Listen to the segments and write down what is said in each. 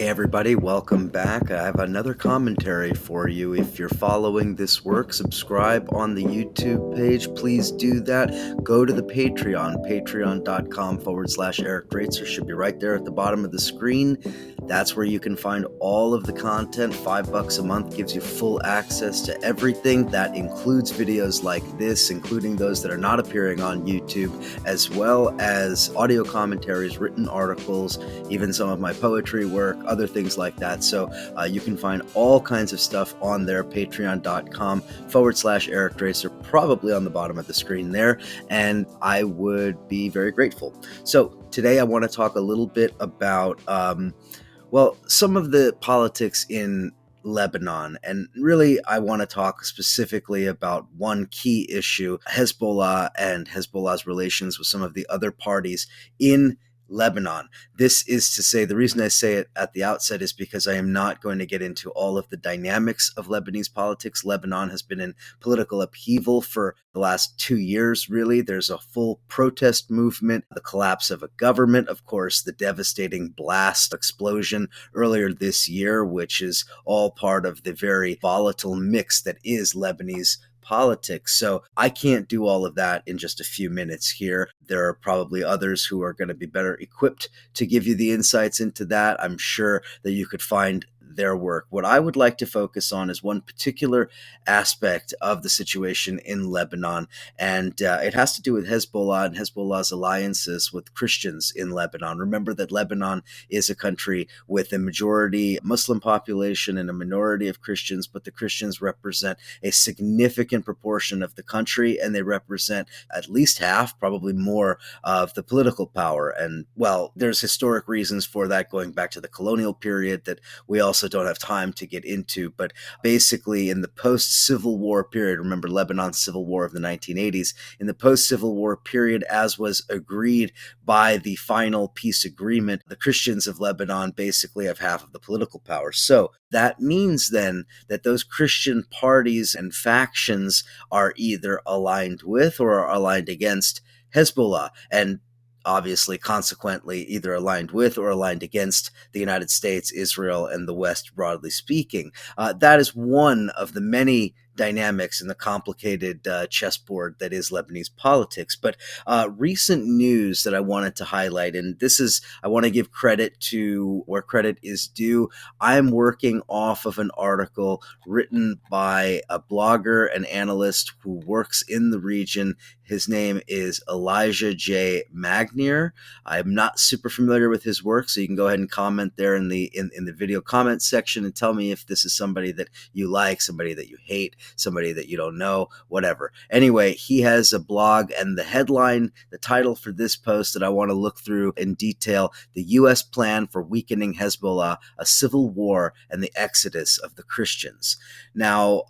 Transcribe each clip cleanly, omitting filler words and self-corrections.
Hey everybody, welcome back. I have another commentary for you. If you're following this work, subscribe on the YouTube page. Please do that. Go to the Patreon, patreon.com/Eric Draitser. Should be right there at the bottom of the screen. That's where you can find all of the content. $5 a month gives you full access to everything. That includes videos like this, including those that are not appearing on YouTube, as well as audio commentaries, written articles, even some of my poetry work, other things like that. So you can find all kinds of stuff on there, patreon.com/Eric Draitser, probably on the bottom of the screen there. And I would be very grateful. So today I want to talk a little bit about, some of the politics in Lebanon. And really, I want to talk specifically about one key issue, Hezbollah and Hezbollah's relations with some of the other parties in Lebanon. This is to say, the reason I say it at the outset is because I am not going to get into all of the dynamics of Lebanese politics. Lebanon has been in political upheaval for the last 2 years, really. There's a full protest movement, the collapse of a government, of course, the devastating blast explosion earlier this year, which is all part of the very volatile mix that is Lebanese politics. So I can't do all of that in just a few minutes here. There are probably others who are going to be better equipped to give you the insights into that. I'm sure that you could find their work. What I would like to focus on is one particular aspect of the situation in Lebanon, and it has to do with Hezbollah and Hezbollah's alliances with Christians in Lebanon. Remember that Lebanon is a country with a majority Muslim population and a minority of Christians, but the Christians represent a significant proportion of the country, and they represent at least half, probably more, of the political power. And, well, there's historic reasons for that going back to the colonial period that we also don't have time to get into, but basically in the post-Civil War period, remember Lebanon's Civil War of the 1980s, in the post-Civil War period, as was agreed by the final peace agreement, the Christians of Lebanon basically have half of the political power. So that means then that those Christian parties and factions are either aligned with or are aligned against Hezbollah, and obviously, consequently, either aligned with or aligned against the United States, Israel, and the West, broadly speaking. That is one of the many dynamics in the complicated chessboard that is Lebanese politics. But recent news that I wanted to highlight, and this is, I want to give credit to where credit is due. I am working off of an article written by a blogger and analyst who works in the region. His name is Elijah J. Magnier. I'm not super familiar with his work, so you can go ahead and comment there in the video comment section and tell me if this is somebody that you like, somebody that you hate, somebody that you don't know, whatever. Anyway, he has a blog, and the headline, the title for this post that I want to look through in detail, "The U.S. Plan for Weakening Hezbollah, a Civil War, and the Exodus of the Christians." Now,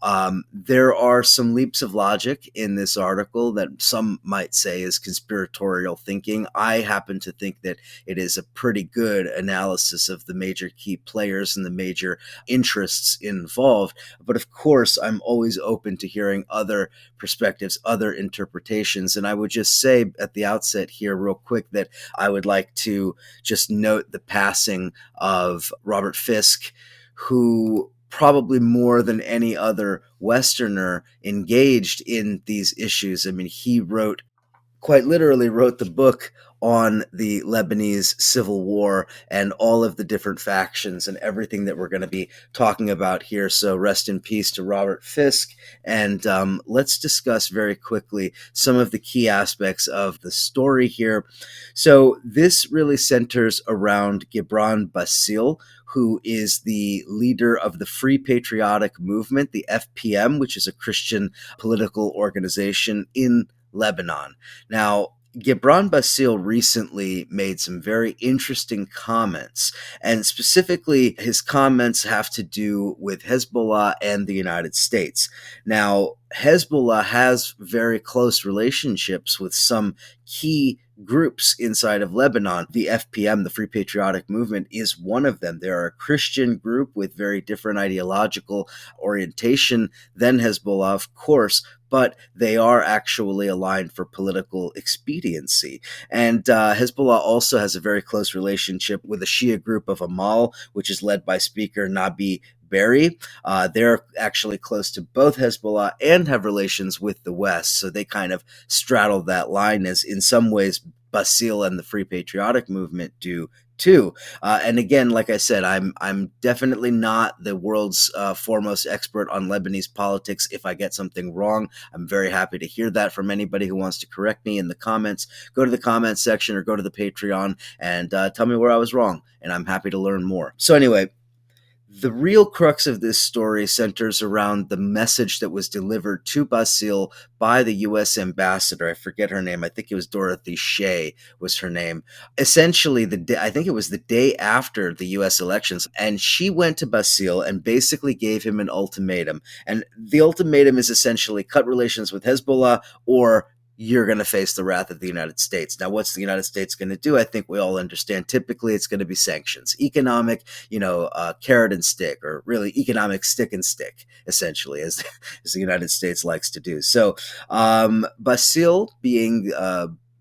there are some leaps of logic in this article that some might say is conspiratorial thinking. I happen to think that it is a pretty good analysis of the major key players and the major interests involved. But of course, I'm always open to hearing other perspectives, other interpretations. And I would just say at the outset here real quick that I would like to just note the passing of Robert Fisk, who probably more than any other Westerner engaged in these issues. I mean, he quite literally wrote the book on the Lebanese Civil War and all of the different factions and everything that we're going to be talking about here. So rest in peace to Robert Fisk. And let's discuss very quickly some of the key aspects of the story here. So this really centers around Gibran Bassil, who is the leader of the Free Patriotic Movement, the FPM, which is a Christian political organization in Lebanon. Now, Gibran Bassil recently made some very interesting comments, and specifically his comments have to do with Hezbollah and the United States. Now, Hezbollah has very close relationships with some key groups inside of Lebanon. The FPM, the Free Patriotic Movement, is one of them. They're a Christian group with very different ideological orientation than Hezbollah, of course, but they are actually aligned for political expediency. And Hezbollah also has a very close relationship with a Shia group of Amal, which is led by Speaker Nabi Berri. They're actually close to both Hezbollah and have relations with the West, so they kind of straddle that line, as in some ways Basil and the Free Patriotic Movement do too. And again, like I said, I'm definitely not the world's foremost expert on Lebanese politics. If I get something wrong, I'm very happy to hear that from anybody who wants to correct me in the comments. Go to the comments section or go to the Patreon and tell me where I was wrong, and I'm happy to learn more. So anyway, the real crux of this story centers around the message that was delivered to Basil by the U.S. ambassador. I forget her name. I think it was Dorothy Shea was her name. Essentially, I think it was the day after the U.S. elections, and she went to Basil and basically gave him an ultimatum. And the ultimatum is essentially cut relations with Hezbollah or you're going to face the wrath of the United States. Now, what's the United States going to do? I think we all understand. Typically, it's going to be sanctions, economic, carrot and stick, or really economic stick and stick, essentially, as the United States likes to do. So, Basil, being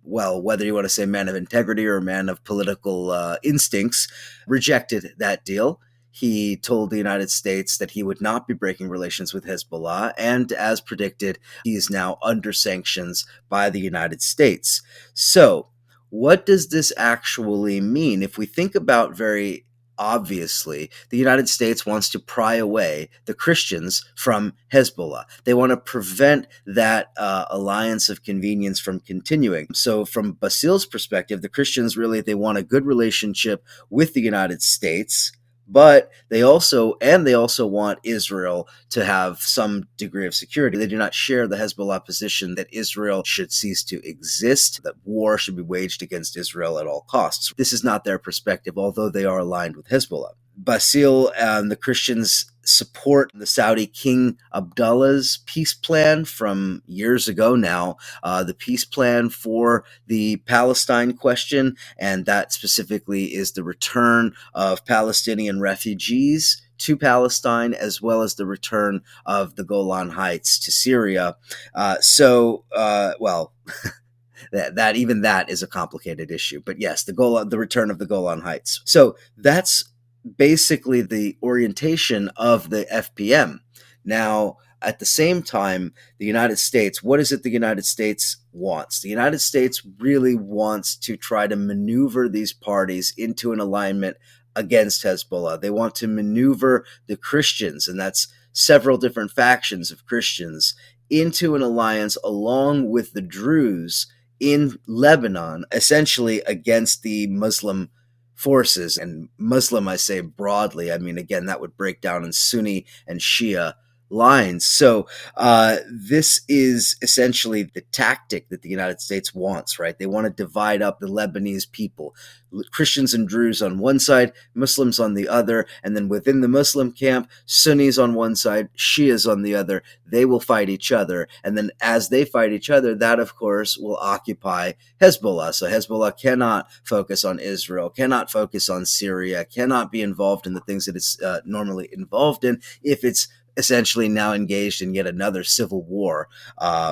whether you want to say man of integrity or man of political instincts, rejected that deal. He told the United States that he would not be breaking relations with Hezbollah, and as predicted, he is now under sanctions by the United States. So, what does this actually mean? If we think about very obviously, the United States wants to pry away the Christians from Hezbollah. They want to prevent that alliance of convenience from continuing. So from Basil's perspective, the Christians they want a good relationship with the United States, but they also want Israel to have some degree of security. They do not share the Hezbollah position that Israel should cease to exist, that war should be waged against Israel at all costs. This is not their perspective, although they are aligned with Hezbollah. Basil and the Christians support the Saudi King Abdullah's peace plan from years ago now, the peace plan for the Palestine question, and that specifically is the return of Palestinian refugees to Palestine, as well as the return of the Golan Heights to Syria. That is a complicated issue. But yes, the return of the Golan Heights. So that's basically the orientation of the FPM. Now, at the same time, the United States, what is it the United States wants? The United States really wants to try to maneuver these parties into an alignment against Hezbollah. They want to maneuver the Christians, and that's several different factions of Christians, into an alliance along with the Druze in Lebanon, essentially against the Muslim forces. And Muslim, I say broadly, I mean, again, that would break down in Sunni and Shia lines. So this is essentially the tactic that the United States wants, right? They want to divide up the Lebanese people, Christians and Druze on one side, Muslims on the other, and then within the Muslim camp, Sunnis on one side, Shias on the other. They will fight each other, and then as they fight each other, that of course will occupy Hezbollah. So Hezbollah cannot focus on Israel, cannot focus on Syria, cannot be involved in the things that it's normally involved in if it's essentially now engaged in yet another civil war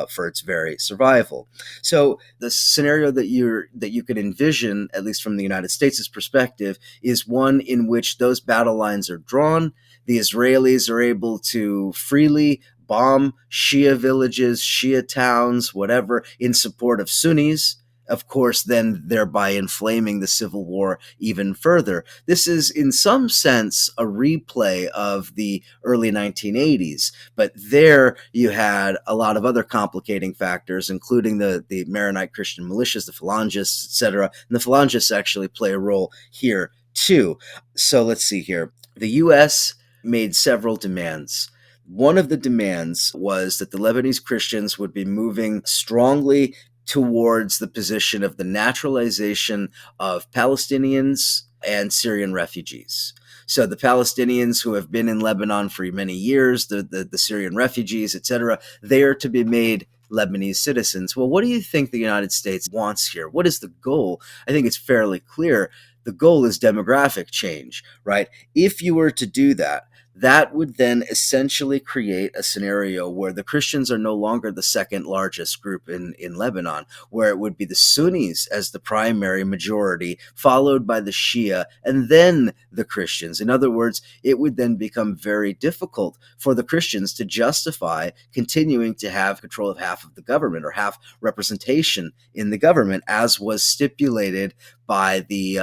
for its very survival. So the scenario that you could envision, at least from the United States' perspective, is one in which those battle lines are drawn. The Israelis are able to freely bomb Shia villages, Shia towns, whatever, in support of Sunnis, of course, then thereby inflaming the civil war even further. This is, in some sense, a replay of the early 1980s, but there you had a lot of other complicating factors, including the Maronite Christian militias, the Phalangists, etc. And the Phalangists actually play a role here, too. So let's see here. The U.S. made several demands. One of the demands was that the Lebanese Christians would be moving strongly towards the position of the naturalization of Palestinians and Syrian refugees. So the Palestinians who have been in Lebanon for many years, the Syrian refugees, etc., they are to be made Lebanese citizens. Well, what do you think the United States wants here? What is the goal? I think it's fairly clear. The goal is demographic change, right? If you were to do that, that would then essentially create a scenario where the Christians are no longer the second largest group in Lebanon, where it would be the Sunnis as the primary majority, followed by the Shia, and then the Christians. In other words, it would then become very difficult for the Christians to justify continuing to have control of half of the government or half representation in the government, as was stipulated by the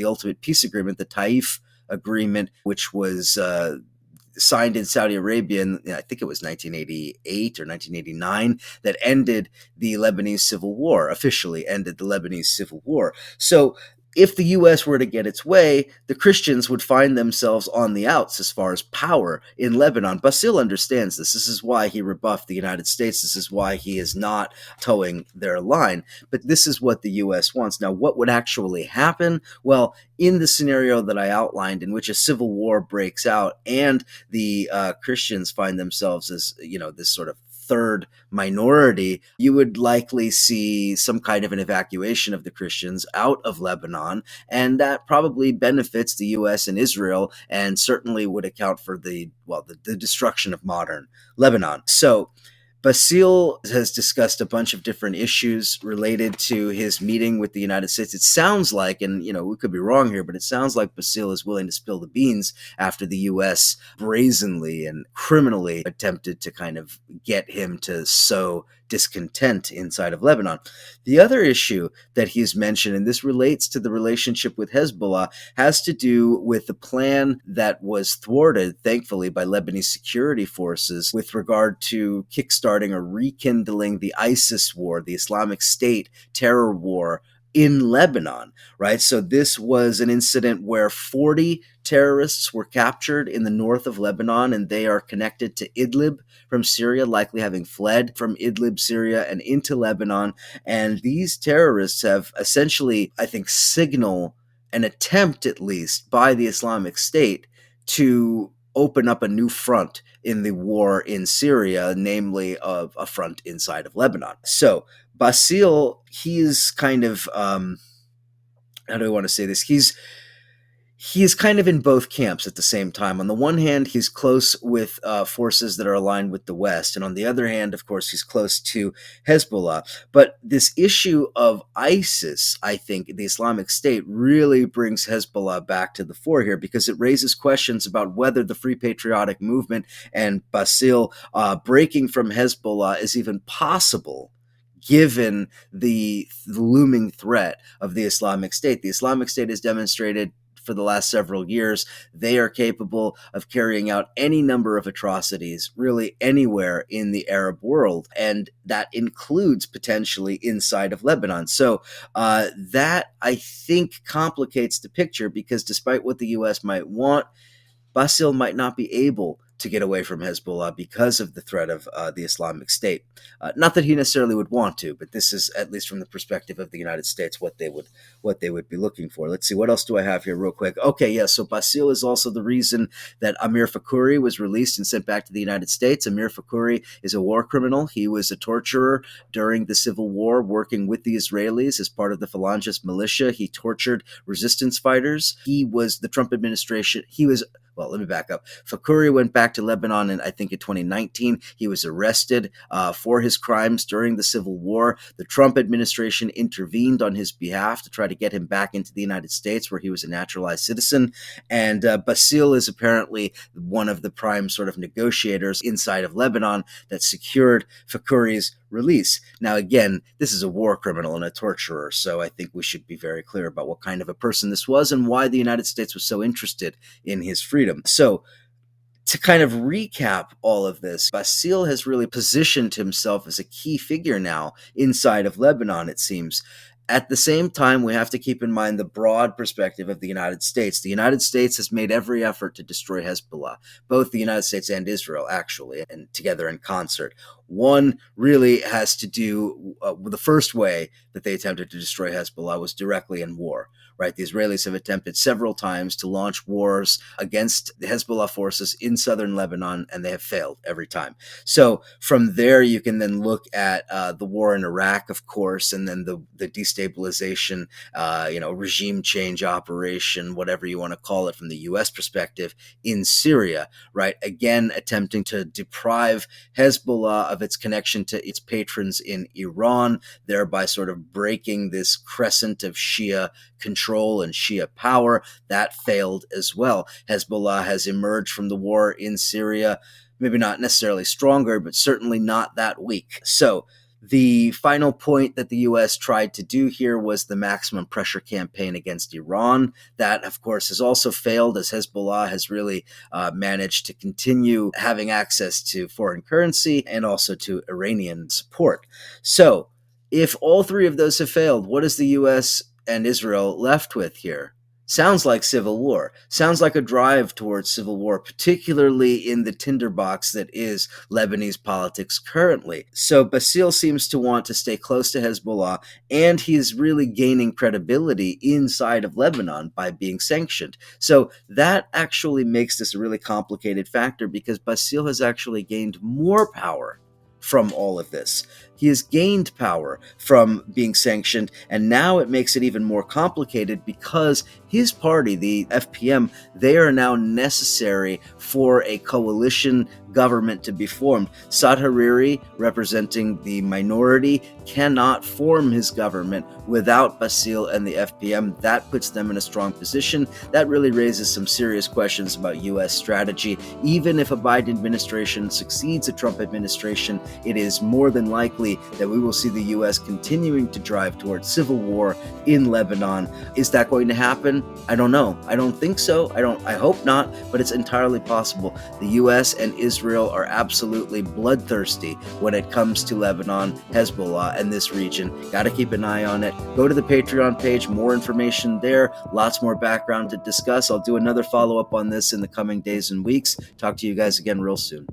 ultimate peace agreement, the Taif agreement, which was signed in Saudi Arabia in, I think it was 1988 or 1989, that ended the Lebanese Civil War, officially ended the Lebanese Civil War. So if the U.S. were to get its way, the Christians would find themselves on the outs as far as power in Lebanon. Bassil understands this. This is why he rebuffed the United States. This is why he is not towing their line. But this is what the U.S. wants. Now, what would actually happen? Well, in the scenario that I outlined, in which a civil war breaks out and the Christians find themselves as, this sort of third minority, you would likely see some kind of an evacuation of the Christians out of Lebanon, and that probably benefits the U.S. and Israel, and certainly would account for the destruction of modern Lebanon. So Bassil has discussed a bunch of different issues related to his meeting with the United States. It sounds like, and we could be wrong here, but it sounds like Bassil is willing to spill the beans after the U.S. brazenly and criminally attempted to kind of get him to sow discontent inside of Lebanon. The other issue that he's mentioned, and this relates to the relationship with Hezbollah, has to do with the plan that was thwarted, thankfully, by Lebanese security forces with regard to kickstarting or rekindling the ISIS war, the Islamic State terror war in Lebanon, right? So this was an incident where 40 terrorists were captured in the north of Lebanon, and they are connected to Idlib from Syria, likely having fled from Idlib, Syria, and into Lebanon. And these terrorists have essentially, I think, signal an attempt, at least, by the Islamic State to open up a new front in the war in Syria, namely of a front inside of Lebanon. So Bassil, he is kind of, how do I want to say this? He is kind of in both camps at the same time. On the one hand, he's close with forces that are aligned with the West. And on the other hand, of course, he's close to Hezbollah. But this issue of ISIS, I think, the Islamic State, really brings Hezbollah back to the fore here, because it raises questions about whether the Free Patriotic Movement and Bassil breaking from Hezbollah is even possible, given the looming threat of the Islamic State. The Islamic State has demonstrated for the last several years they are capable of carrying out any number of atrocities, really anywhere in the Arab world, and that includes potentially inside of Lebanon. So that, I think, complicates the picture, because despite what the U.S. might want, Bassil might not be able to get away from Hezbollah because of the threat of the Islamic State. Not that he necessarily would want to, but this is, at least from the perspective of the United States, what they would be looking for. Let's see, what else do I have here real quick? Okay, yeah, so Bassil is also the reason that Amir Fakouri was released and sent back to the United States. Amir Fakouri is a war criminal. He was a torturer during the Civil War, working with the Israelis as part of the Falangist militia. He tortured resistance fighters. He was the Trump administration. Well, let me back up. Fakouri went back to Lebanon, and I think in 2019, he was arrested for his crimes during the Civil War. The Trump administration intervened on his behalf to try to get him back into the United States, where he was a naturalized citizen. And Bassil is apparently one of the prime sort of negotiators inside of Lebanon that secured Fakouri's release. Now, again, this is a war criminal and a torturer, so I think we should be very clear about what kind of a person this was and why the United States was so interested in his freedom. So, to kind of recap all of this, Bassil has really positioned himself as a key figure now inside of Lebanon, it seems. At the same time, we have to keep in mind the broad perspective of the United States. The United States has made every effort to destroy Hezbollah, both the United States and Israel, actually, and together in concert. One really has to do with the first way that they attempted to destroy Hezbollah was directly in war. Right, the Israelis have attempted several times to launch wars against the Hezbollah forces in southern Lebanon, and they have failed every time. So from there, you can then look at the war in Iraq, of course, and then the destabilization, regime change operation, whatever you want to call it, from the U.S. perspective in Syria. Right, again, attempting to deprive Hezbollah of its connection to its patrons in Iran, thereby sort of breaking this crescent of Shia control and Shia power. That failed as well. Hezbollah has emerged from the war in Syria, maybe not necessarily stronger, but certainly not that weak. So the final point that the U.S. tried to do here was the maximum pressure campaign against Iran. That, of course, has also failed, as Hezbollah has really managed to continue having access to foreign currency and also to Iranian support. So if all three of those have failed, what is the U.S. and Israel left with here? Sounds like civil war. Sounds like a drive towards civil war, particularly in the tinderbox that is Lebanese politics currently. So Bassil seems to want to stay close to Hezbollah, and he's really gaining credibility inside of Lebanon by being sanctioned. So that actually makes this a really complicated factor, because Bassil has actually gained more power from all of this. He has gained power from being sanctioned, and now it makes it even more complicated because his party, the FPM, they are now necessary for a coalition government to be formed. Saad Hariri, representing the minority, cannot form his government without Bassil and the FPM. That puts them in a strong position. That really raises some serious questions about U.S. strategy. Even if a Biden administration succeeds a Trump administration, it is more than likely that we will see the U.S. continuing to drive towards civil war in Lebanon. Is that going to happen? I don't know. I don't think so. I hope not, but it's entirely possible. The U.S. and Israel are absolutely bloodthirsty when it comes to Lebanon, Hezbollah, and this region. Got to keep an eye on it. Go to the Patreon page, more information there, lots more background to discuss. I'll do another follow-up on this in the coming days and weeks. Talk to you guys again real soon.